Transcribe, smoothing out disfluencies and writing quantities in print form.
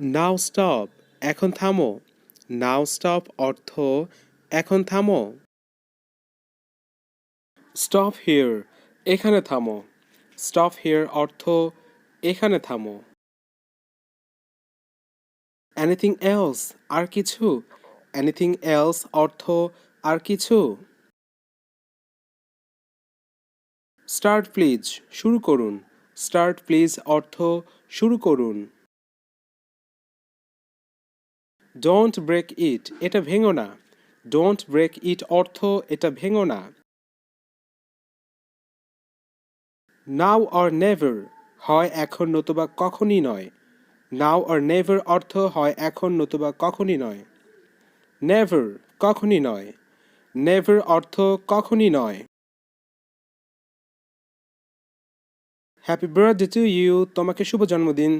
Now stop, এখন থামো। Now stop অর্থ এখন থামো। স্টপ হিয়ার, এখানে থামো। স্টপ হিয়ার অর্থ এখানে থামো। এনিথিং এলস, আর কিছু। এনিথিং এলস অর্থ আর কিছু। স্টার্ট প্লিজ, শুরু করুন। স্টার্ট প্লিজ অর্থ শুরু করুন। ডোন্ট ব্রেক ইট, এটা ভেঙো না। ডোন্ট ব্রেক ইট অর্থ এটা ভেঙো না। নাও অর নেভার, হয় এখন নতুবা কখনই নয়। নাও অর নেভার অর্থ হয় এখন নতুবা কখনই নয়। নেভার, কখনই নয়। নেভার অর্থ কখনই নয়। হ্যাপি বার্থডে টু ইউ, তোমাকে শুভ জন্মদিন।